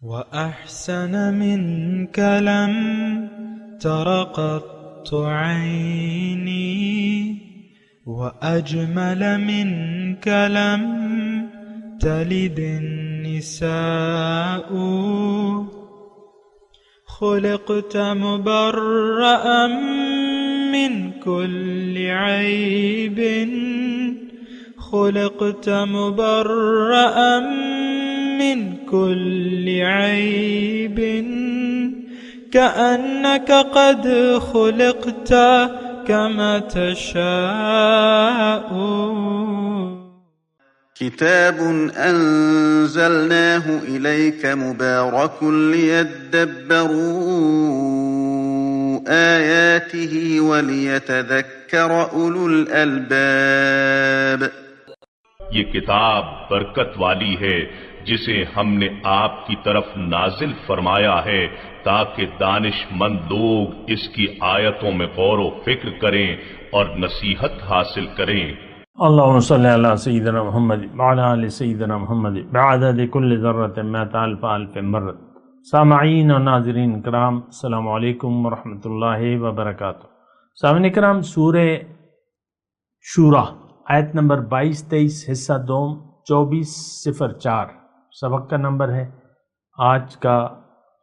وأحسن منك لم تر قط عيني وأجمل منك لم تلد النساء خلقت مبرأ من كل عيب خلقت مبرأ من كل عيب كأنك قد خلقت كما تشاء. كتاب أنزلناه إليك مبارك ليدبروا آياته وليتذكر أولو الألباب. یہ کتاب برکت والی ہے جسے ہم نے آپ کی طرف نازل فرمایا ہے تاکہ دانش مند لوگ اس کی آیتوں میں غور و فکر کریں اور نصیحت حاصل کریں. اللہم صلی علی سیدنا محمد وعلی آل سیدنا محمد بعدد کل ذرۃ مئۃ الف الف مرۃ. سامعین و ناظرین کرام، السلام علیکم ورحمۃ اللہ وبرکاتہ. سامعین کرام، سورہ شورا آیت نمبر 22-23 حصہ دوم 2404 سبق کا نمبر ہے. آج کا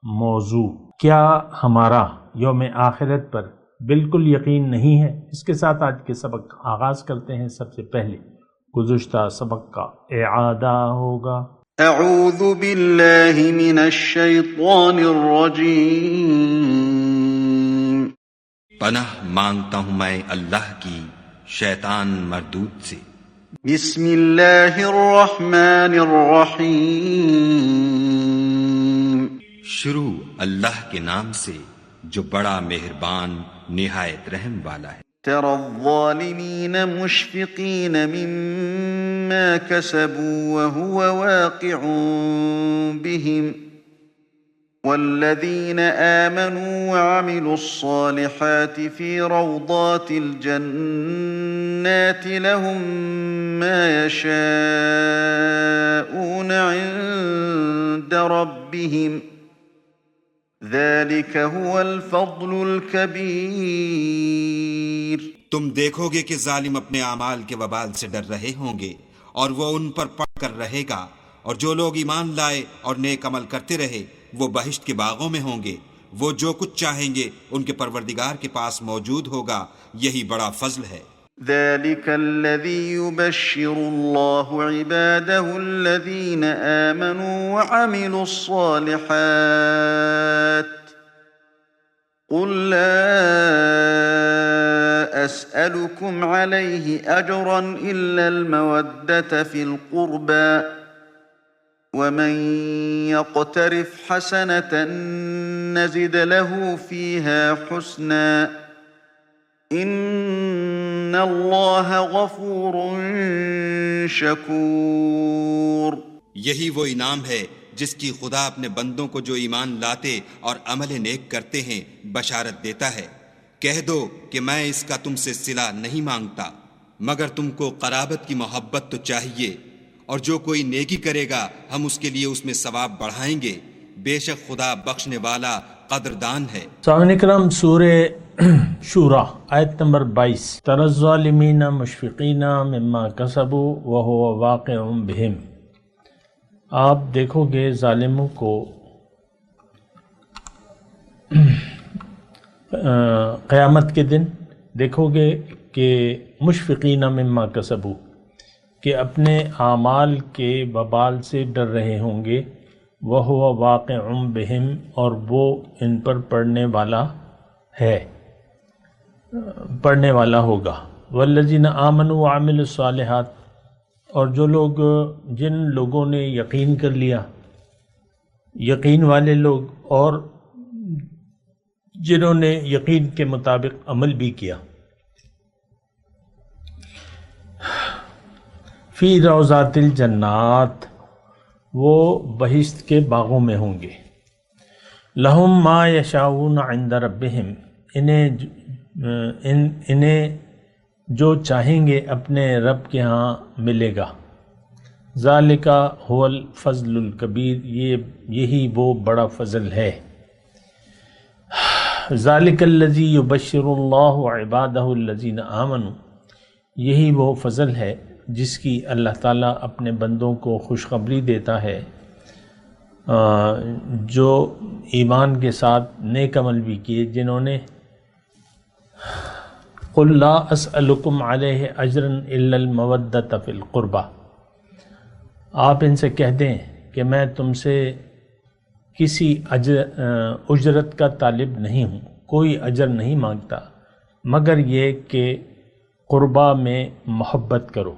موضوع کیا ہمارا یوم آخرت پر بالکل یقین نہیں ہے؟ اس کے ساتھ آج کے سبق کا آغاز کرتے ہیں. سب سے پہلے گزشتہ سبق کا اعادہ ہوگا. اعوذ باللہ من الشیطان الرجیم. پناہ مانگتا ہوں میں اللہ کی شیطان مردود سے. بسم اللہ الرحمن الرحیم. شروع اللہ کے نام سے جو بڑا مہربان نہایت رحم والا ہے. ترى الظالمین مشفقین مما کسبوا وهو واقع بهم والذین آمنوا وعملوا الصالحات في روضات الجنات لهم ما يشاءون عند ربهم ذلك هو الفضل الكبير. تم دیکھو گے کہ ظالم اپنے اعمال کے وبال سے ڈر رہے ہوں گے اور وہ ان پر پڑ کر رہے گا، اور جو لوگ ایمان لائے اور نیک عمل کرتے رہے وہ بہشت کے باغوں میں ہوں گے. وہ جو کچھ چاہیں گے ان کے پروردگار کے پاس موجود ہوگا. یہی بڑا فضل ہے. ذلك الذي يبشر الله عباده الذين آمنوا وعملوا الصالحات. قل لا أسألكم عليه أجرا إلا المودة في القربى ومن يقترف حسنة نزد له فيها حسنا ان اللہ غفور شکور. یہی وہ انعام ہے جس کی خدا اپنے بندوں کو جو ایمان لاتے اور عمل نیک کرتے ہیں بشارت دیتا ہے. کہہ دو کہ میں اس کا تم سے صلہ نہیں مانگتا مگر تم کو قرابت کی محبت تو چاہیے، اور جو کوئی نیکی کرے گا ہم اس کے لیے اس میں ثواب بڑھائیں گے. بے شک خدا بخشنے والا قدردان ہے. سامعین کرام، سورہ شورا آیت نمبر 22. تری الظالمین مشفقین مما کسبوا وهو واقع بهم. آپ دیکھو گے ظالموں کو قیامت کے دن دیکھو گے کہ مشفقین مما کسبوا، کہ اپنے اعمال کے وبال سے ڈر رہے ہوں گے. وهو واقع بهم، اور وہ ان پر پڑنے والا ہے، پڑھنے والا ہوگا. والذین آمنوا وعملوا الصالحات، اور جو لوگ جن لوگوں نے یقین کر لیا، یقین والے لوگ، اور جنہوں نے یقین کے مطابق عمل بھی کیا. فی روضات الجنات، وہ بہشت کے باغوں میں ہوں گے. لہم ما یشاؤون عند ربہم، انہیں جو چاہیں گے اپنے رب کے ہاں ملے گا. ذالک هو الفضل الکبیر، یہی وہ بڑا فضل ہے۔ ذالک الذی یبشر اللہ عبادہ الذین آمنوا، یہی وہ فضل ہے جس کی اللہ تعالیٰ اپنے بندوں کو خوشخبری دیتا ہے جو ایمان کے ساتھ نیک عمل بھی کیے، جنہوں نے قل لا اسألکم علیہ اجرا الا المودۃ فی القربہ، آپ ان سے کہہ دیں کہ میں تم سے کسی اجرت کا طالب نہیں ہوں، کوئی اجر نہیں مانگتا مگر یہ کہ قربہ میں محبت کرو۔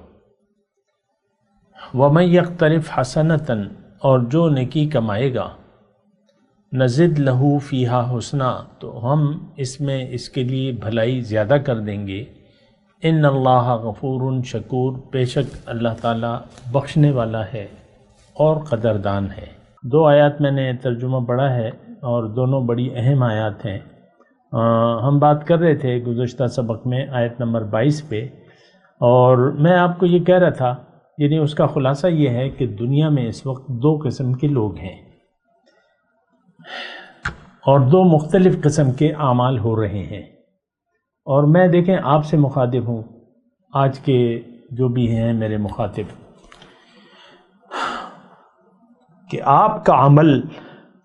وَمَن يَقْتَرِفْ حَسَنَةً، اور جو نیکی کمائے گا، نزد لہو فیہا حسنا، تو ہم اس میں اس کے لیے بھلائی زیادہ کر دیں گے۔ ان اللہ غفور شکور، بے شک اللہ تعالیٰ بخشنے والا ہے اور قدردان ہے۔ دو آیات میں نے ترجمہ پڑھا ہے اور دونوں بڑی اہم آیات ہیں۔ ہم بات کر رہے تھے گزشتہ سبق میں آیت نمبر 22 پہ، اور میں آپ کو یہ کہہ رہا تھا، یعنی اس کا خلاصہ یہ ہے کہ دنیا میں اس وقت دو قسم کے لوگ ہیں اور دو مختلف قسم کے اعمال ہو رہے ہیں، اور میں دیکھیں آپ سے مخاطب ہوں، آج کے جو بھی ہیں میرے مخاطب، کہ آپ کا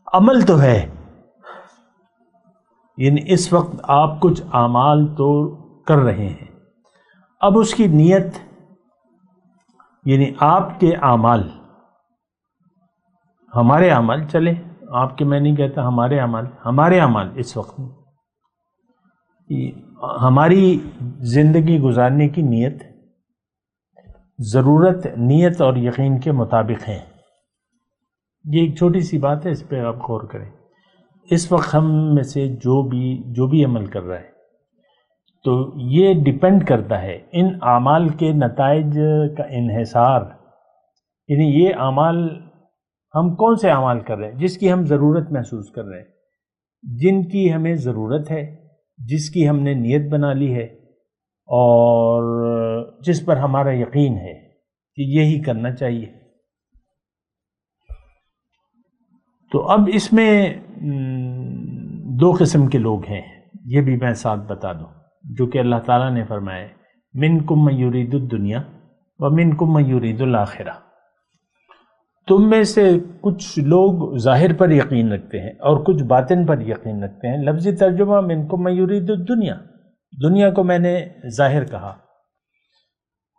عمل تو ہے، یعنی اس وقت آپ کچھ اعمال تو کر رہے ہیں، اب اس کی نیت، یعنی آپ کے اعمال، ہمارے اعمال چلے، آپ کے میں نہیں کہتا، ہمارے اعمال اس وقت ہماری زندگی گزارنے کی نیت، ضرورت، نیت اور یقین کے مطابق ہیں۔ یہ ایک چھوٹی سی بات ہے، اس پہ آپ غور کریں۔ اس وقت ہم میں سے جو بھی عمل کر رہا ہے، تو یہ ڈیپینڈ کرتا ہے ان اعمال کے نتائج کا انحصار، یعنی یہ اعمال، ہم کون سے اعمال کر رہے ہیں جس کی ہم ضرورت محسوس کر رہے ہیں، جن کی ہمیں ضرورت ہے، جس کی ہم نے نیت بنا لی ہے، اور جس پر ہمارا یقین ہے کہ یہی کرنا چاہیے۔ تو اب اس میں دو قسم کے لوگ ہیں، یہ بھی میں ساتھ بتا دوں، جو کہ اللہ تعالیٰ نے فرمایا، منکم من یرید الدنیا ومنکم من یرید الآخرہ، تم میں سے کچھ لوگ ظاہر پر یقین رکھتے ہیں اور کچھ باطن پر یقین رکھتے ہیں۔ لفظی ترجمہ منکم من یرید الدنیا، دنیا کو میں نے ظاہر کہا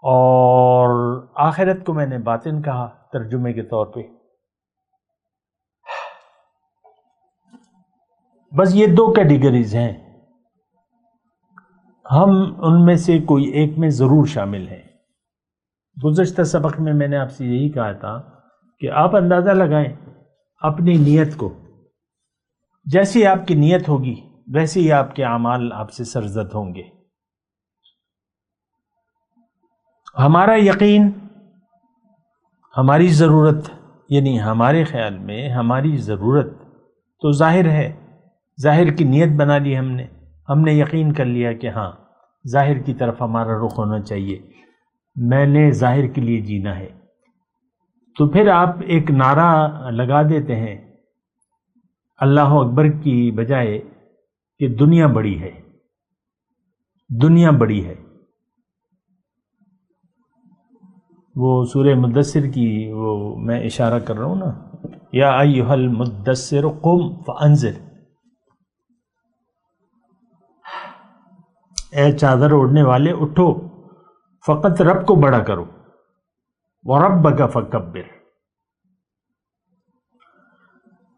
اور آخرت کو میں نے باطن کہا ترجمے کے طور پہ۔ بس یہ دو کیٹیگریز ہیں، ہم ان میں سے کوئی ایک میں ضرور شامل ہیں۔ گزشتہ سبق میں میں نے آپ سے یہی کہا تھا کہ آپ اندازہ لگائیں اپنی نیت کو، جیسی آپ کی نیت ہوگی ویسے ہی آپ کے اعمال آپ سے سرزد ہوں گے۔ ہمارا یقین، ہماری ضرورت، یعنی ہمارے خیال میں ہماری ضرورت تو ظاہر ہے، ظاہر کی نیت بنا لی ہم نے یقین کر لیا کہ ہاں ظاہر کی طرف ہمارا رخ ہونا چاہیے، میں نے ظاہر کے لیے جینا ہے۔ تو پھر آپ ایک نعرہ لگا دیتے ہیں اللہ اکبر کی بجائے کہ دنیا بڑی ہے، دنیا بڑی ہے۔ وہ سورہ مدثر کی وہ میں اشارہ کر رہا ہوں نا، یا ایھا المدثر قم فانذر، اے چادر اوڑھنے والے اٹھو، فقط رب کو بڑا کرو، وَرَبَّكَ فَكَبِّرْ۔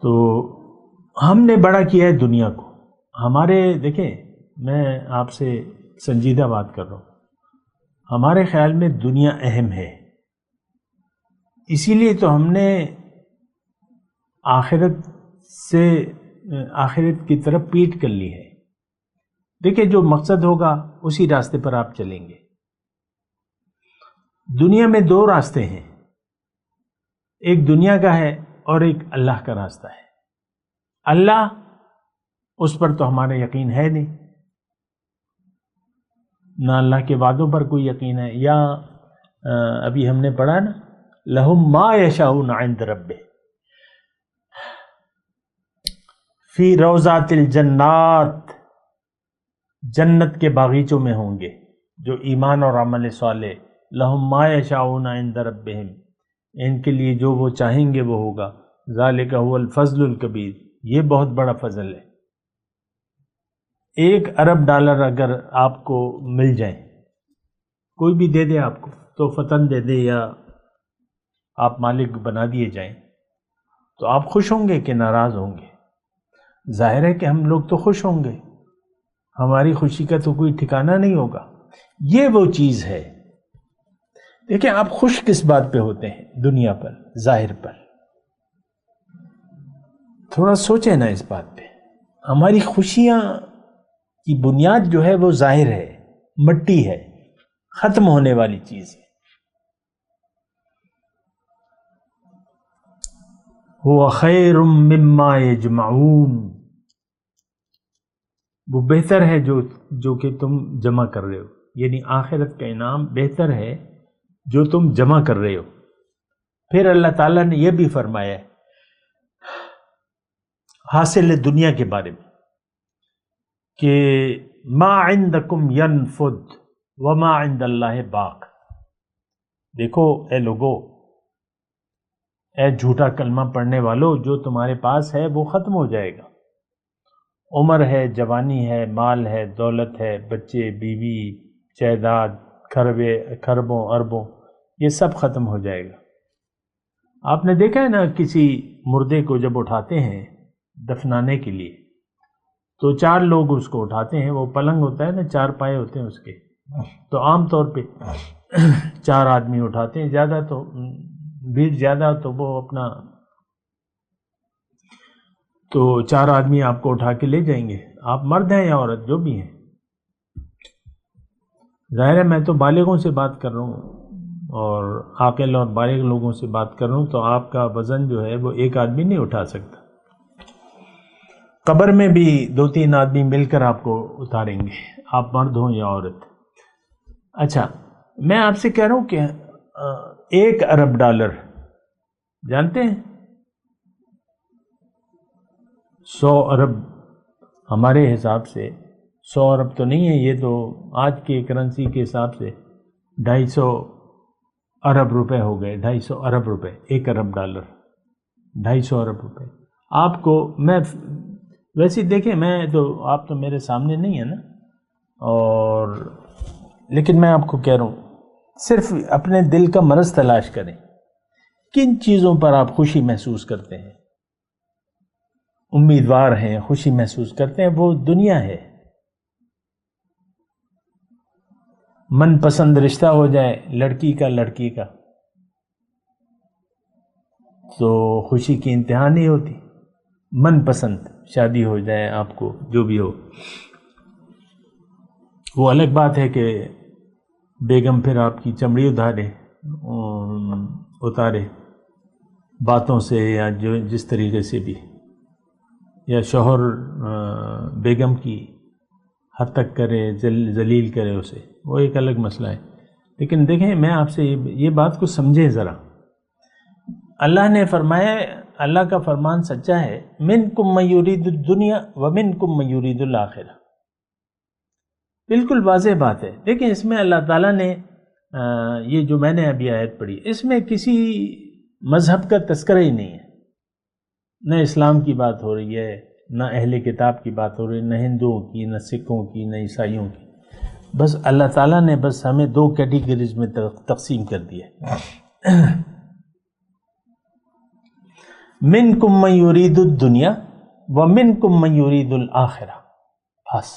تو ہم نے بڑا کیا ہے دنیا کو، ہمارے، دیکھیں میں آپ سے سنجیدہ بات کر رہا ہوں، ہمارے خیال میں دنیا اہم ہے، اسی لیے تو ہم نے آخرت کی طرف پیٹ کر لی ہے۔ دیکھیں جو مقصد ہوگا اسی راستے پر آپ چلیں گے۔ دنیا میں دو راستے ہیں، ایک دنیا کا ہے اور ایک اللہ کا راستہ ہے۔ اللہ، اس پر تو ہمارا یقین ہے نہیں، نہ اللہ کے وعدوں پر کوئی یقین ہے، یا ابھی ہم نے پڑھا نا لہم ما یشاؤون عند ربہم فی روضات الجنات، جنت کے باغیچوں میں ہوں گے جو ایمان اور عمل صالح، لہم ما یشاؤون عند ربہم، ان کے لیے جو وہ چاہیں گے وہ ہوگا، ذالک هو الفضل الکبیر، یہ بہت بڑا فضل ہے۔ 1 ارب ڈالر اگر آپ کو مل جائیں، کوئی بھی دے دے آپ کو، تو فتن دے دے یا آپ مالک بنا دیے جائیں، تو آپ خوش ہوں گے کہ ناراض ہوں گے؟ ظاہر ہے کہ ہم لوگ تو خوش ہوں گے، ہماری خوشی کا تو کوئی ٹھکانہ نہیں ہوگا۔ یہ وہ چیز ہے۔ دیکھیں آپ خوش کس بات پہ ہوتے ہیں دنیا پر، ظاہر پر؟ تھوڑا سوچیں نا اس بات پہ۔ ہماری خوشیاں کی بنیاد جو ہے وہ ظاہر ہے، مٹی ہے، ختم ہونے والی چیز ہے۔ هو خیر مما یجمعون، وہ بہتر ہے جو کہ تم جمع کر رہے ہو، یعنی آخرت کا انعام بہتر ہے جو تم جمع کر رہے ہو۔ پھر اللہ تعالیٰ نے یہ بھی فرمایا ہے حاصل دنیا کے بارے میں کہ ما عندکم ینفد وما عند اللہ باق۔ دیکھو اے لوگو، اے جھوٹا کلمہ پڑھنے والو، جو تمہارے پاس ہے وہ ختم ہو جائے گا۔ عمر ہے، جوانی ہے، مال ہے، دولت ہے، بچے، بیوی، جائیداد، کھربوں اربوں، یہ سب ختم ہو جائے گا۔ آپ نے دیکھا ہے نا کسی مردے کو جب اٹھاتے ہیں دفنانے کے لیے تو 4 لوگ اس کو اٹھاتے ہیں، وہ پلنگ ہوتا ہے نا، 4 پائے ہوتے ہیں اس کے، تو عام طور پہ 4 آدمی اٹھاتے ہیں، زیادہ تو بھیڑ زیادہ تو وہ اپنا تو 4 آدمی آپ کو اٹھا کے لے جائیں گے، آپ مرد ہیں یا عورت جو بھی ہیں۔ ظاہر ہے میں تو بالغوں سے بات کر رہا ہوں اور عاقل اور بالغ لوگوں سے بات کر رہا ہوں، تو آپ کا وزن جو ہے وہ 1 آدمی نہیں اٹھا سکتا۔ قبر میں بھی 2-3 آدمی مل کر آپ کو اتاریں گے، آپ مرد ہوں یا عورت۔ اچھا میں آپ سے کہہ رہا ہوں کہ 1 ارب ڈالر جانتے ہیں 100 ارب ہمارے حساب سے 100 ارب تو نہیں ہے، یہ تو آج کے کرنسی کے حساب سے 250 ارب روپے ہو گئے، 250 ارب روپے، 1 ارب ڈالر 250 ارب روپے۔ آپ کو میں ویسے دیکھیں، میں تو آپ تو میرے سامنے نہیں ہے نا، اور لیکن میں آپ کو کہہ رہا ہوں صرف اپنے دل کا مرض تلاش کریں، کن چیزوں پر آپ خوشی محسوس کرتے ہیں، امیدوار ہیں، خوشی محسوس کرتے ہیں، وہ دنیا ہے۔ من پسند رشتہ ہو جائے لڑکی کا لڑکی کا تو خوشی کی انتہا نہیں ہوتی، من پسند شادی ہو جائے آپ کو جو بھی ہو، وہ الگ بات ہے کہ بیگم پھر آپ کی چمڑی اتارے باتوں سے یا جو جس طریقے سے بھی، یا شوہر بیگم کی حد تک کرے، ذلیل کرے اسے، وہ ایک الگ مسئلہ ہے۔ لیکن دیکھیں میں آپ سے یہ بات کو سمجھیں ذرا، اللہ نے فرمایا، اللہ کا فرمان سچا ہے، منکم من یرید الدنیا ومنکم من یرید الآخرہ، بالکل واضح بات ہے۔ لیکن اس میں اللہ تعالیٰ نے یہ جو میں نے ابھی آیت پڑھی، اس میں کسی مذہب کا تذکرہ ہی نہیں ہے، نہ اسلام کی بات ہو رہی ہے، نہ اہل کتاب کی بات ہو رہی ہے، نہ ہندوؤں کی، نہ سکھوں کی، نہ عیسائیوں کی۔ بس اللہ تعالیٰ نے بس ہمیں 2 کیٹیگریز میں تقسیم کر دیا، منکم من یرید الدنیا ومنکم من یرید الآخرہ، بس۔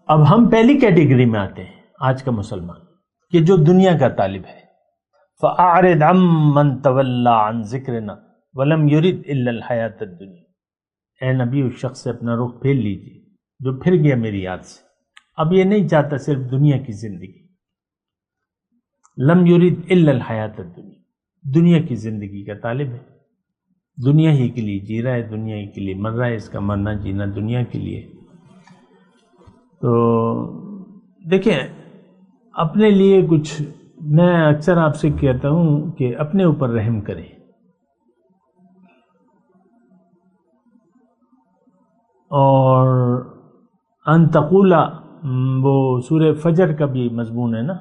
اب ہم پہلی کیٹیگری میں آتے ہیں، آج کا مسلمان، کہ جو دنیا کا طالب ہے۔ فَأَعْرِضْ عَمَّنْ تَوَلَّى عَنْ ذِكْرِنَا وَلَمْ يُرِدْ إِلَّا الْحَيَاةَ الدُّنْيَا، اے نبی اس شخص سے اپنا رخ پھیر لیجیے جو پھر گیا میری یاد سے، اب یہ نہیں چاہتا صرف دنیا کی زندگی، لم یرید الا الحیات الدنیا، دنیا کی زندگی کا طالب ہے، دنیا ہی کے لیے جی رہا ہے، دنیا ہی کے لیے مر رہا ہے، اس کا مرنا جینا دنیا کے لیے۔ تو دیکھیں اپنے لیے کچھ میں اکثر آپ سے کہتا ہوں کہ اپنے اوپر رحم کریں، اور ان تقولا، وہ سورہ فجر کا بھی مضمون ہے نا،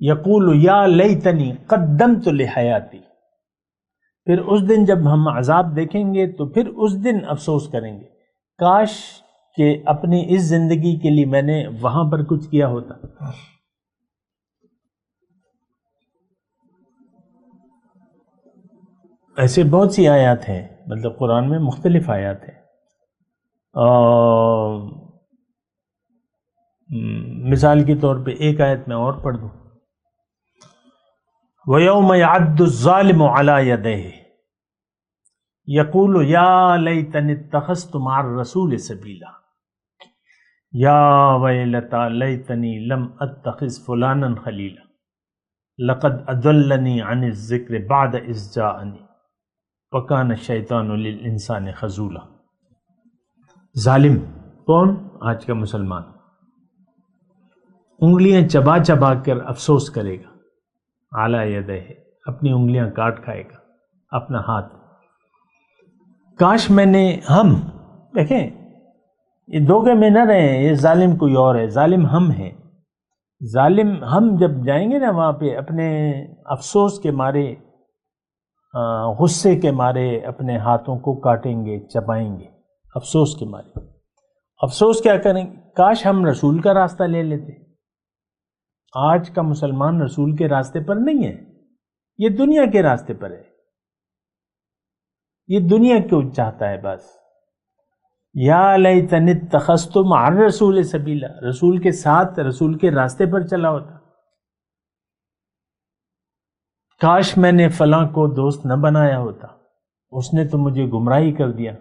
یقول یا لیتنی قدمت لحیاتی، پھر اس دن جب ہم عذاب دیکھیں گے تو پھر اس دن افسوس کریں گے، کاش کہ اپنی اس زندگی کے لیے میں نے وہاں پر کچھ کیا ہوتا۔ ایسے بہت سی آیات ہیں، مطلب قرآن میں مختلف آیات ہیں۔ مثال کے طور پہ ایک آیت میں اور پڑھ دوں، وَيَوْمَ يَعَدُّ الظَّالِمُ عَلَى يَدَيْهِ يَقُولُ يَا لَيْتَنِي اتَّخَذْتُ مَعَ الرَّسُولِ سَبِيلًا يَا وَيْلَتَى لَيْتَنِي لَمْ أَتَّخِذْ فُلَانًا خَلِيلًا لَقَدْ أَضَلَّنِي عَنِ الذِّكْرِ بَعْدَ إِذْ جَاءَنِي وَكَانَ الشَّيْطَانُ لِلْإِنسَانِ خَذُولًا۔ ظالم کون؟ آج کا مسلمان، انگلیاں چبا چبا کر افسوس کرے گا، علی یدہ، اپنی انگلیاں کاٹ کھائے گا، اپنا ہاتھ۔ کاش میں نے، ہم دیکھیں یہ دھوکے میں نہ رہیں، یہ ظالم کوئی اور ہے، ظالم ہم ہیں۔ ظالم ہم جب جائیں گے نا وہاں پہ، اپنے افسوس کے مارے، غصے کے مارے اپنے ہاتھوں کو کاٹیں گے، چبائیں گے، افسوس کے مارے۔ افسوس کیا کریں؟ کاش ہم رسول کا راستہ لے لیتے۔ آج کا مسلمان رسول کے راستے پر نہیں ہے، یہ دنیا کے راستے پر ہے، یہ دنیا کو چاہتا ہے بس۔ یا لیتنی اتخذت مع الرسول سبیلا، رسول کے ساتھ، رسول کے راستے پر چلا ہوتا۔ کاش میں نے فلاں کو دوست نہ بنایا ہوتا، اس نے تو مجھے گمراہی کر دیا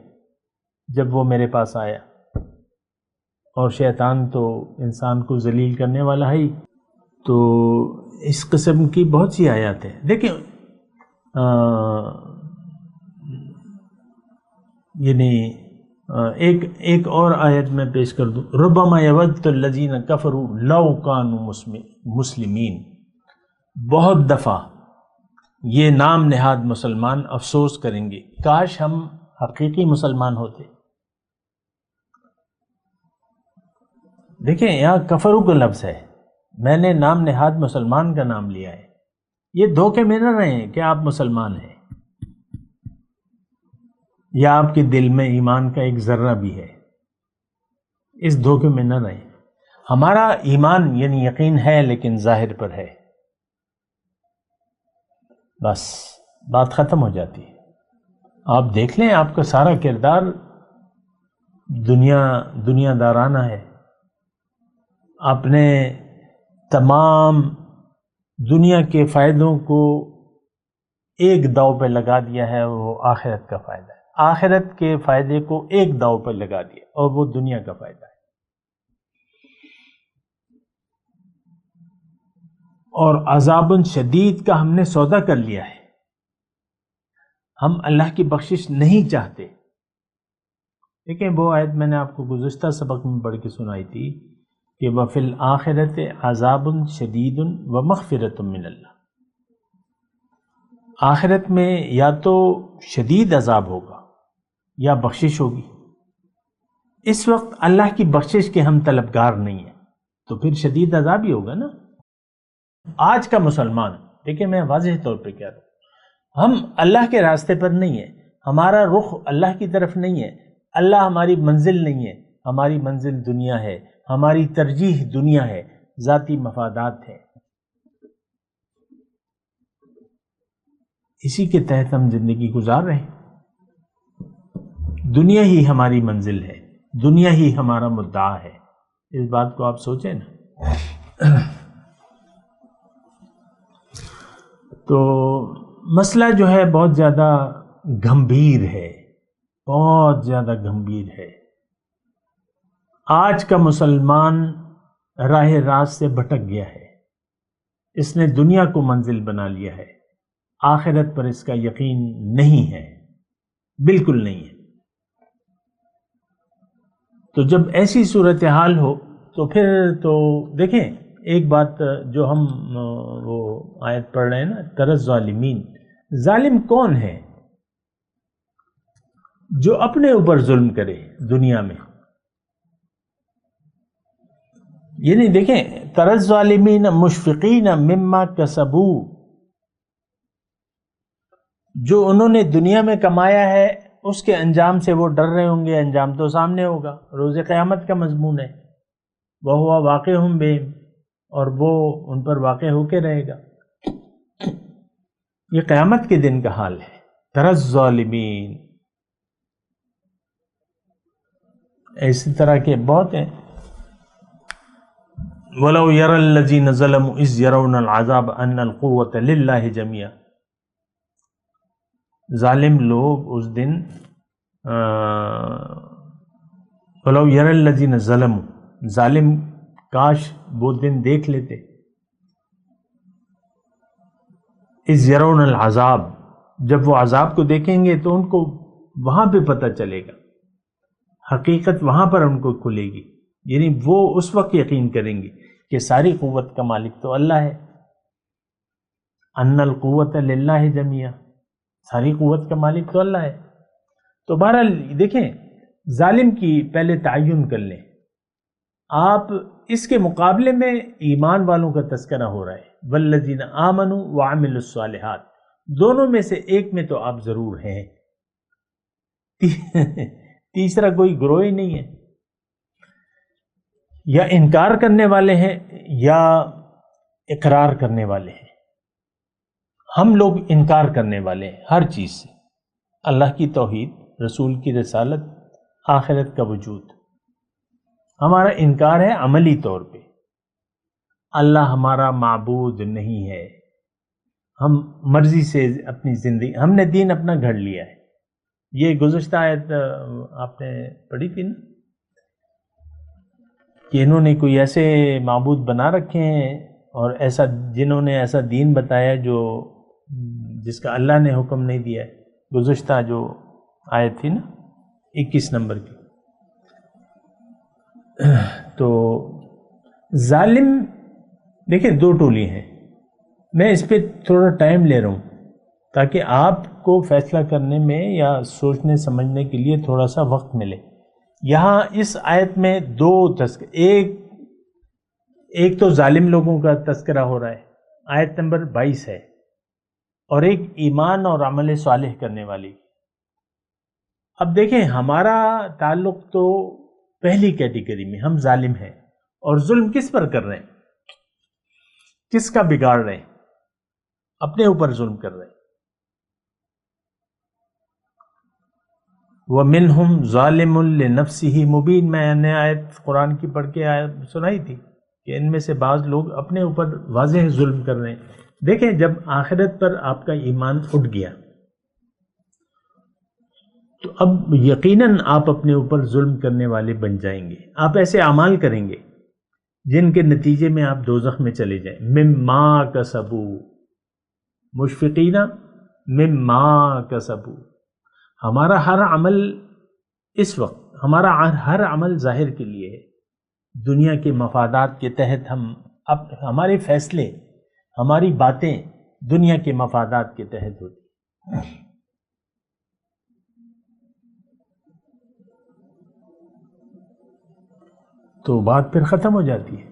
جب وہ میرے پاس آیا، اور شیطان تو انسان کو ذلیل کرنے والا ہے ہی۔ تو اس قسم کی بہت سی آیات ہیں۔ دیکھیں یعنی ایک اور آیت میں پیش کر دوں، ربما یود الذین کفروا لو کانوا مسلمین، بہت دفعہ یہ نام نہاد مسلمان افسوس کریں گے، کاش ہم حقیقی مسلمان ہوتے۔ دیکھیں یہاں کفرو کا لفظ ہے، میں نے نام نہاد مسلمان کا نام لیا ہے، یہ دھوکے میں نہ رہیں کہ آپ مسلمان ہیں، یا آپ کے دل میں ایمان کا ایک ذرہ بھی ہے، اس دھوکے میں نہ رہیں۔ ہمارا ایمان یعنی یقین ہے لیکن ظاہر پر ہے، بس بات ختم ہو جاتی ہے۔ آپ دیکھ لیں آپ کا سارا کردار دنیا دارانہ ہے، آپ نے تمام دنیا کے فائدوں کو ایک داؤ پہ لگا دیا ہے، وہ آخرت کا فائدہ ہے، آخرت کے فائدے کو ایک داؤ پہ لگا دیا، اور وہ دنیا کا فائدہ ہے۔ اور عذاب شدید کا ہم نے سودا کر لیا ہے، ہم اللہ کی بخشش نہیں چاہتے۔ دیکھیں وہ آیت میں نے آپ کو گزشتہ سبق میں پڑھ کے سنائی تھی کہ وَفِي الْآخِرَةِ عَذَابٌ شَدِيدٌ وَمَغْفِرَةٌ مِّنَ اللَّهِ، آخرت میں یا تو شدید عذاب ہوگا یا بخشش ہوگی۔ اس وقت اللہ کی بخشش کے ہم طلبگار نہیں ہیں، تو پھر شدید عذاب ہی ہوگا نا۔ آج کا مسلمان، دیکھیں میں واضح طور پہ کہہ رہا ہوں، ہم اللہ کے راستے پر نہیں ہیں، ہمارا رخ اللہ کی طرف نہیں ہے، اللہ ہماری منزل نہیں ہے، ہماری منزل دنیا ہے، ہماری ترجیح دنیا ہے، ذاتی مفادات ہیں، اسی کے تحت ہم زندگی گزار رہے ہیں۔ دنیا ہی ہماری منزل ہے، دنیا ہی ہمارا مدعا ہے، اس بات کو آپ سوچیں نا۔ تو مسئلہ جو ہے بہت زیادہ گمبھیر ہے، بہت زیادہ گمبھیر ہے۔ آج کا مسلمان راہ راست سے بھٹک گیا ہے، اس نے دنیا کو منزل بنا لیا ہے، آخرت پر اس کا یقین نہیں ہے، بالکل نہیں ہے۔ تو جب ایسی صورتحال ہو تو پھر تو دیکھیں ایک بات جو ہم وہ آیت پڑھ رہے ہیں نا، تر الظالمین، ظالم کون ہے؟ جو اپنے اوپر ظلم کرے دنیا میں. یعنی دیکھیں، تر الظالمین مشفقین مما کسبوا، جو انہوں نے دنیا میں کمایا ہے اس کے انجام سے وہ ڈر رہے ہوں گے. انجام تو سامنے ہوگا، روز قیامت کا مضمون ہے. وَهُوَ وَاقِعٌ بِهِمْ، اور وہ ان پر واقع ہو کے رہے گا. یہ قیامت کے دن کا حال ہے. تر الظالمین، اسی طرح کے بہت ہیں. وَلَوْ يَرَى الَّذِينَ ظَلَمُوا إِذْ يَرَوْنَ الْعَذَابَ أَنَّ الْقُوَّةَ لِلَّهِ جَمِيعًا. ظالم لوگ اس دن وَلَوْ يَرَى الَّذِينَ ظَلَمُوا، ظالم کاش وہ دن دیکھ لیتے. اِذْ يَرَوْنَ الْعَذَابَ، جب وہ عذاب کو دیکھیں گے تو ان کو وہاں پہ پتہ چلے گا، حقیقت وہاں پر ان کو کھلے گی. یعنی وہ اس وقت یقین کریں گے کہ ساری قوت کا مالک تو اللہ ہے. ان القوت للہ جمیعا، ساری قوت کا مالک تو اللہ ہے. تو بہرحال دیکھیں، ظالم کی پہلے تعین کر لیں آپ. اس کے مقابلے میں ایمان والوں کا تذکرہ ہو رہا ہے. والذین آمنوا وعملوا الصالحات، دونوں میں سے ایک میں تو آپ ضرور ہیں. تیسرا کوئی گروہ ہی نہیں ہے. یا انکار کرنے والے ہیں یا اقرار کرنے والے ہیں. ہم لوگ انکار کرنے والے ہیں ہر چیز سے، اللہ کی توحید، رسول کی رسالت، آخرت کا وجود. ہمارا انکار ہے عملی طور پہ. اللہ ہمارا معبود نہیں ہے. ہم مرضی سے اپنی زندگی، ہم نے دین اپنا گھڑ لیا ہے. یہ گزشتہ آیت آپ نے پڑھی تھی نا کہ انہوں نے کوئی ایسے معبود بنا رکھے ہیں اور ایسا، جنہوں نے ایسا دین بتایا جس کا اللہ نے حکم نہیں دیا ہے. گزشتہ جو آیت تھی نا 21 نمبر کی. تو ظالم دیکھیں دو ٹولی ہیں. میں اس پہ تھوڑا ٹائم لے رہا ہوں تاکہ آپ کو فیصلہ کرنے میں یا سوچنے سمجھنے کے لیے تھوڑا سا وقت ملے. یہاں اس آیت میں دو ایک تو ظالم لوگوں کا تذکرہ ہو رہا ہے، آیت نمبر 22 ہے، اور ایک ایمان اور عمل صالح کرنے والی. اب دیکھیں، ہمارا تعلق تو پہلی کیٹیگری میں، ہم ظالم ہیں. اور ظلم کس پر کر رہے ہیں؟ کس کا بگاڑ رہے ہیں؟ اپنے اوپر ظلم کر رہے ہیں. وَمِنْهُمْ ظَالِمٌ لِنَفْسِهِ مُبِينٌ، میں نے آیت قرآن کی پڑھ کے سنائی تھی کہ ان میں سے بعض لوگ اپنے اوپر واضح ظلم کر رہے ہیں. دیکھیں، جب آخرت پر آپ کا ایمان اٹھ گیا تو اب یقیناً آپ اپنے اوپر ظلم کرنے والے بن جائیں گے. آپ ایسے اعمال کریں گے جن کے نتیجے میں آپ دوزخ میں چلے جائیں. مما کسبوا، مشفقین مما کسبوا. ہمارا ہر عمل اس وقت، ہمارا ہر عمل ظاہر کے لیے ہے. دنیا کے مفادات کے تحت ہمارے فیصلے، ہماری باتیں دنیا کے مفادات کے تحت ہوتی. تو بات پھر ختم ہو جاتی ہے.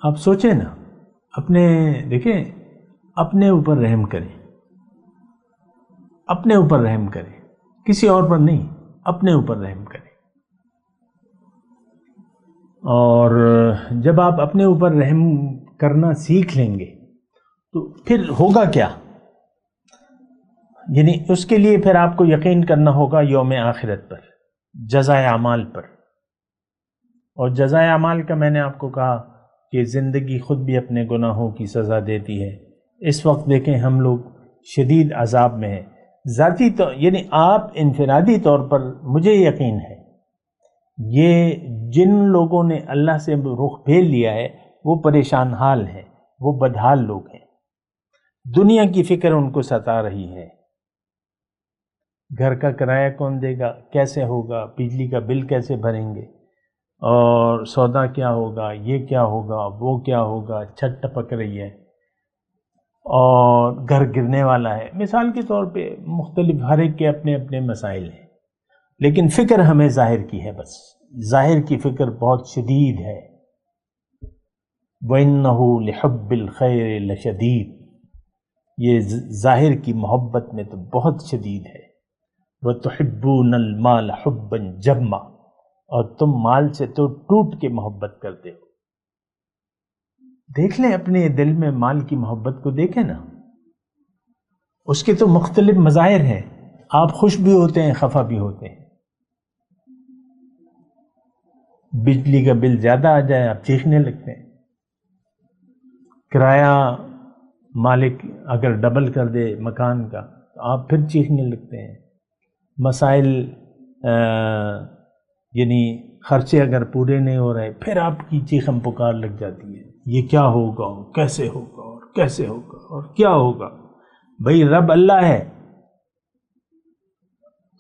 آپ سوچیں نا، دیکھیں، اپنے اوپر رحم کریں، اپنے اوپر رحم کریں، کسی اور پر نہیں، اپنے اوپر رحم کریں. اور جب آپ اپنے اوپر رحم کرنا سیکھ لیں گے تو پھر ہوگا کیا؟ یعنی اس کے لیے پھر آپ کو یقین کرنا ہوگا یوم آخرت پر، جزائے اعمال پر. اور جزائے اعمال کا میں نے آپ کو کہا کہ زندگی خود بھی اپنے گناہوں کی سزا دیتی ہے. اس وقت دیکھیں ہم لوگ شدید عذاب میں ہیں. ذاتی یعنی آپ انفرادی طور پر مجھے یقین ہے یہ جن لوگوں نے اللہ سے رخ پھیر لیا ہے وہ پریشان حال ہیں، وہ بدحال لوگ ہیں. دنیا کی فکر ان کو ستا رہی ہے. گھر کا کرایہ کون دے گا، کیسے ہوگا، بجلی کا بل کیسے بھریں گے، اور سودا کیا ہوگا، یہ کیا ہوگا، وہ کیا ہوگا، چھت ٹپک رہی ہے اور گھر گرنے والا ہے، مثال کے طور پہ مختلف ہر ایک کے اپنے اپنے مسائل ہیں، لیکن فکر ہمیں ظاہر کی ہے، بس ظاہر کی فکر بہت شدید ہے۔ وَإِنَّهُ لِحُبِّ الْخَيْرِ لَشَدِيدٌ، یہ ظاہر کی محبت میں تو بہت شدید ہے۔ وَتُحِبُّونَ الْمَالَ حُبًّا جَمًّا، اور تم مال سے تو ٹوٹ کے محبت کرتے ہو۔ دیکھ لیں اپنے دل میں مال کی محبت کو، دیکھیں نا، اس کے تو مختلف مظاہر ہیں، آپ خوش بھی ہوتے ہیں، خفا بھی ہوتے ہیں۔ بجلی کا بل زیادہ آ جائے آپ چیخنے لگتے ہیں، کرایہ مالک اگر ڈبل کر دے مکان کا تو آپ پھر چیخنے لگتے ہیں، مسائل یعنی خرچے اگر پورے نہیں ہو رہے پھر آپ کی چیخم پکار لگ جاتی ہے، یہ کیا ہوگا اور کیسے ہوگا اور کیسے ہوگا اور کیا ہوگا۔ بھئی رب اللہ ہے،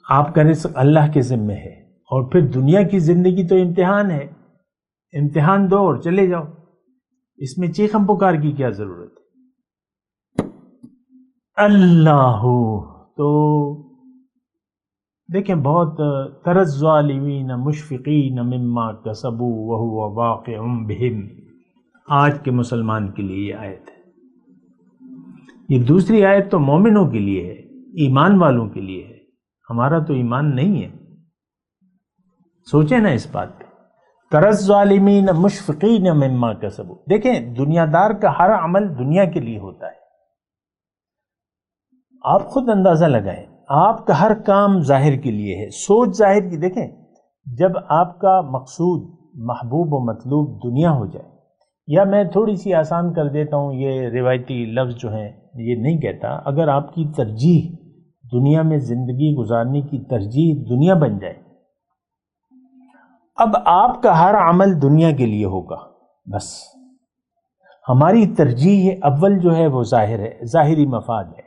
آپ کا رزق اللہ کے ذمہ ہے، اور پھر دنیا کی زندگی تو امتحان ہے، امتحان دو اور چلے جاؤ، اس میں چیخم پکار کی کیا ضرورت ہے۔ اللہ تو دیکھیں بہت تری الظالمین مشفقین مما کسبوا وہو واقع بہم، آج کے مسلمان کے لیے یہ آیت ہے۔ یہ دوسری آیت تو مومنوں کے لیے ہے، ایمان والوں کے لیے ہے، ہمارا تو ایمان نہیں ہے، سوچیں نا اس بات پہ۔ تری الظالمین مشفقین مما کسبوا، دیکھیں دنیا دار کا ہر عمل دنیا کے لیے ہوتا ہے، آپ خود اندازہ لگائیں، آپ کا ہر کام ظاہر کے لیے ہے، سوچ ظاہر کی۔ دیکھیں جب آپ کا مقصود محبوب و مطلوب دنیا ہو جائے، یا میں تھوڑی سی آسان کر دیتا ہوں، یہ روایتی لفظ جو ہیں یہ نہیں کہتا، اگر آپ کی ترجیح دنیا میں زندگی گزارنے کی ترجیح دنیا بن جائے، اب آپ کا ہر عمل دنیا کے لیے ہوگا، بس ہماری ترجیح اول جو ہے وہ ظاہر ہے، ظاہری مفاد ہے،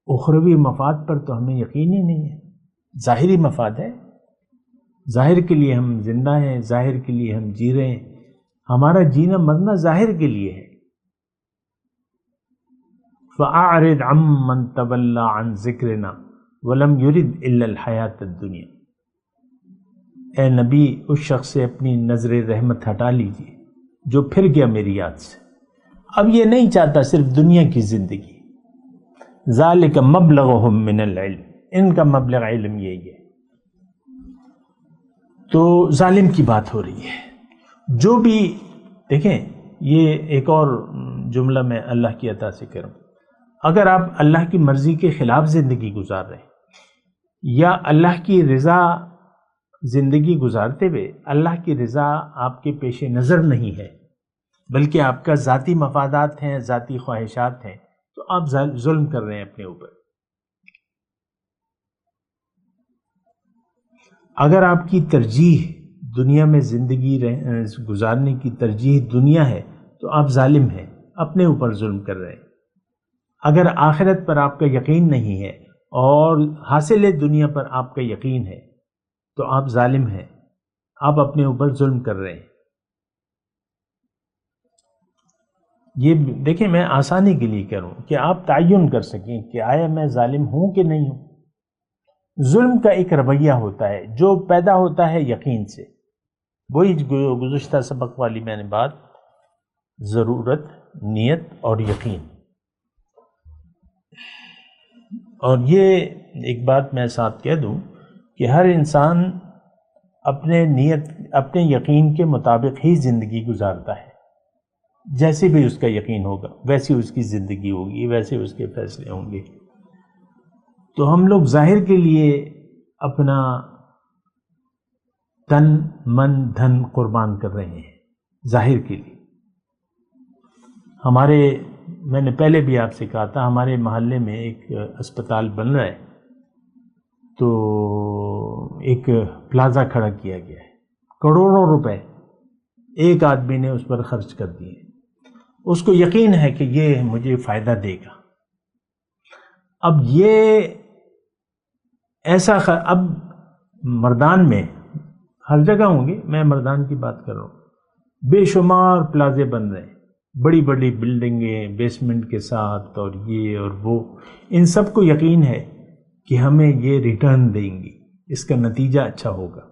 اخروی مفاد پر تو ہمیں یقین ہی نہیں ہے، ظاہری مفاد ہے، ظاہر کے لیے ہم زندہ ہیں، ظاہر کے لیے ہم جی رہے ہیں، ہمارا جینا مرنا ظاہر کے لیے ہے۔ فَأَعْرِضْ عَمَّنْ تَوَلَّى عَنْ ذِكْرِنَا وَلَمْ يُرِدْ إِلَّا الْحَيَاةَ الدُّنْيَا، اے نبی اس شخص سے اپنی نظر رحمت ہٹا لیجیے جو پھر گیا میری یاد سے، اب یہ نہیں چاہتا صرف دنیا کی زندگی۔ ذَلِكَ مَبْلَغُهُم مِّنَ الْعِلْمِ، ان کا مبلغ علم یہی ہے۔ تو ظالم کی بات ہو رہی ہے، جو بھی دیکھیں، یہ ایک اور جملہ میں اللہ کی عطا سے کروں، اگر آپ اللہ کی مرضی کے خلاف زندگی گزار رہے ہیں، یا اللہ کی رضا زندگی گزارتے ہوئے اللہ کی رضا آپ کے پیش نظر نہیں ہے، بلکہ آپ کا ذاتی مفادات ہیں، ذاتی خواہشات ہیں، تو آپ ظلم کر رہے ہیں اپنے اوپر۔ اگر آپ کی ترجیح دنیا میں زندگی گزارنے کی ترجیح دنیا ہے تو آپ ظالم ہیں، اپنے اوپر ظلم کر رہے ہیں۔ اگر آخرت پر آپ کا یقین نہیں ہے اور حاصل دنیا پر آپ کا یقین ہے تو آپ ظالم ہیں، آپ اپنے اوپر ظلم کر رہے ہیں۔ یہ دیکھیں میں آسانی کے لیے کروں کہ آپ تعین کر سکیں کہ آیا میں ظالم ہوں کہ نہیں ہوں۔ ظلم کا ایک رویہ ہوتا ہے جو پیدا ہوتا ہے یقین سے، وہی گزشتہ سبق والی میں نے بات، ضرورت، نیت اور یقین۔ اور یہ ایک بات میں ساتھ کہہ دوں کہ ہر انسان اپنے یقین کے مطابق ہی زندگی گزارتا ہے، جیسے بھی اس کا یقین ہوگا ویسی اس کی زندگی ہوگی، ویسے اس کے فیصلے ہوں گے۔ تو ہم لوگ ظاہر کے لیے اپنا تن من دھن قربان کر رہے ہیں، ظاہر کے لیے۔ میں نے پہلے بھی آپ سے کہا تھا، ہمارے محلے میں ایک اسپتال بن رہا ہے، تو ایک پلازا کھڑا کیا گیا ہے، کروڑوں روپے ایک آدمی نے اس پر خرچ کر دیے، اس کو یقین ہے کہ یہ مجھے فائدہ دے گا۔ اب یہ ایسا اب مردان میں ہر جگہ ہوں گے، میں مردان کی بات کر رہا ہوں، بے شمار پلازے بن رہے ہیں، بڑی بڑی بلڈنگیں بیسمنٹ کے ساتھ اور یہ اور وہ، ان سب کو یقین ہے کہ ہمیں یہ ریٹرن دیں گی، اس کا نتیجہ اچھا ہوگا۔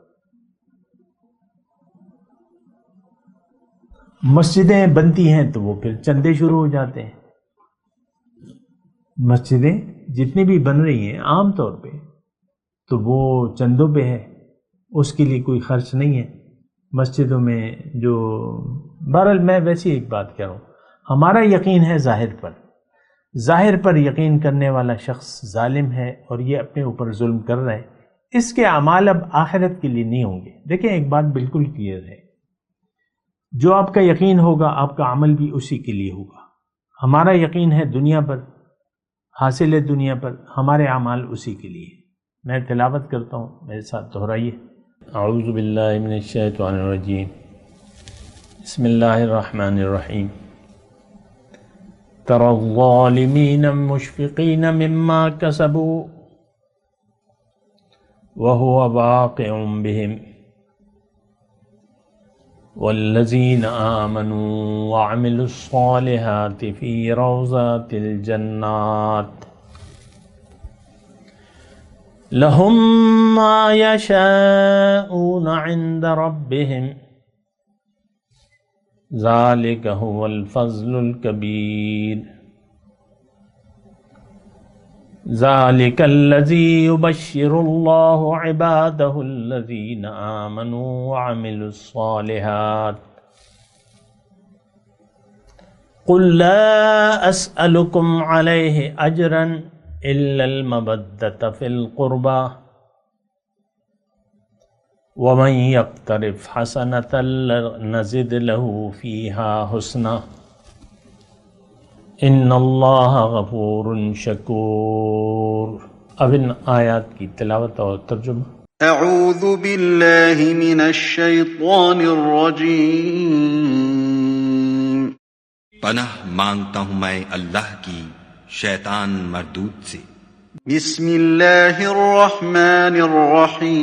مسجدیں بنتی ہیں تو وہ پھر چندے شروع ہو جاتے ہیں۔ مسجدیں جتنی بھی بن رہی ہیں عام طور پہ تو وہ چندوں پہ ہے، اس کے لیے کوئی خرچ نہیں ہے مسجدوں میں۔ جو بہرحال میں ویسی ایک بات کہہ رہا ہوں، ہمارا یقین ہے ظاہر پر، ظاہر پر یقین کرنے والا شخص ظالم ہے اور یہ اپنے اوپر ظلم کر رہا ہے، اس کے اعمال اب آخرت کے لیے نہیں ہوں گے۔ دیکھیں ایک بات بالکل کلیئر ہے، جو آپ کا یقین ہوگا آپ کا عمل بھی اسی کے لیے ہوگا۔ ہمارا یقین ہے دنیا پر، حاصل ہے دنیا پر، ہمارے اعمال اسی کے لیے۔ میں تلاوت کرتا ہوں، میرے ساتھ دہرائیے۔ اعوذ باللہ من الشیطان الرجیم، بسم اللہ الرحمن الرحیم۔ تری الظالمین مشفقین مما کسبوا وهو واقع بهم والذین آمنوا وعملوا الصالحات فی روضات الجنات لهم ما يشاءون عند ربهم ذلك هو الفضل الكبير ذلك الذي يبشر الله عباده الذين آمنوا وعملوا الصالحات قل لا أسألكم عليه أجرا إلا المودة في القربى ومن يقترف حسنة نزد له فيها حسنا ان اللہ غفور شکور۔ اب ان آیات کی تلاوت اور ترجمہ۔ اعوذ باللہ من الشیطان الرجیم، پناہ مانگتا ہوں میں اللہ کی شیطان مردود سے۔ بسم اللہ الرحمن الرحیم،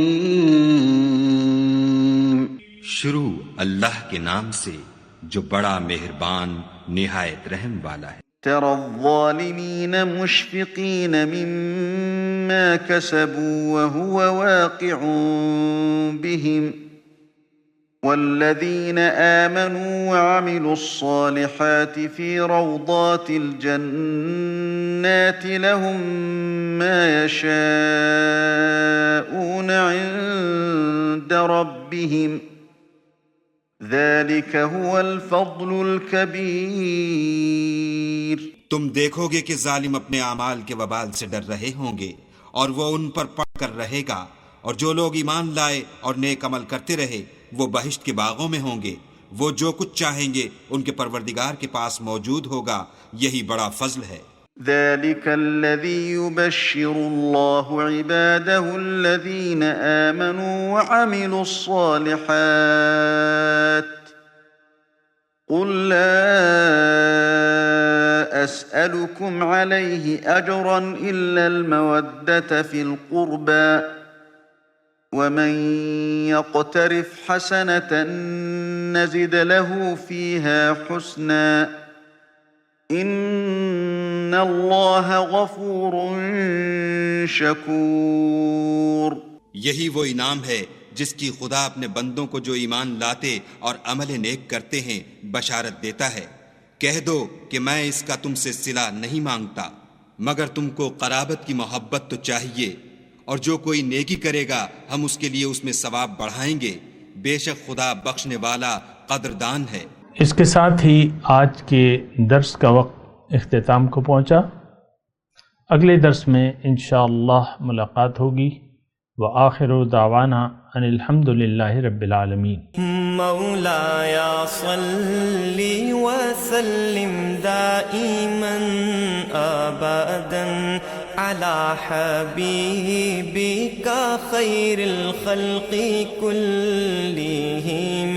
شروع اللہ کے نام سے جو بڑا مہربان نہایت رحم والا ہے۔ تری الظالمین مشفقین مما کسبوا وهو واقع بهم والذین آمنوا وعملوا الصالحات في روضات الجنات لهم ما يشاءون عند ربهم ذلك هو الفضل الكبير۔ تم دیکھو گے کہ ظالم اپنے اعمال کے وبال سے ڈر رہے ہوں گے اور وہ ان پر پڑ کر رہے گا، اور جو لوگ ایمان لائے اور نیک عمل کرتے رہے وہ بہشت کے باغوں میں ہوں گے، وہ جو کچھ چاہیں گے ان کے پروردگار کے پاس موجود ہوگا، یہی بڑا فضل ہے۔ ذلك الذي يبشر الله عباده الذين آمنوا وعملوا الصالحات قل لا أسألكم عليه أجرا إلا المودة في القربى ومن يقترف حسنة نزد له فيها حسنا ان اللہ غفور شکور۔ یہی وہ انعام ہے جس کی خدا اپنے بندوں کو جو ایمان لاتے اور عمل نیک کرتے ہیں بشارت دیتا ہے۔ کہہ دو کہ میں اس کا تم سے صلہ نہیں مانگتا، مگر تم کو قرابت کی محبت تو چاہیے، اور جو کوئی نیکی کرے گا ہم اس کے لیے اس میں ثواب بڑھائیں گے، بے شک خدا بخشنے والا قدردان ہے۔ اس کے ساتھ ہی آج کے درس کا وقت اختتام کو پہنچا۔ اگلے درس میں انشاءاللہ ملاقات ہوگی۔ وآخر دعوانا ان الحمد للہ رب العالمین۔ مولاي صل وسلم دائما ابدا على حبيبك خير الخلق كلهم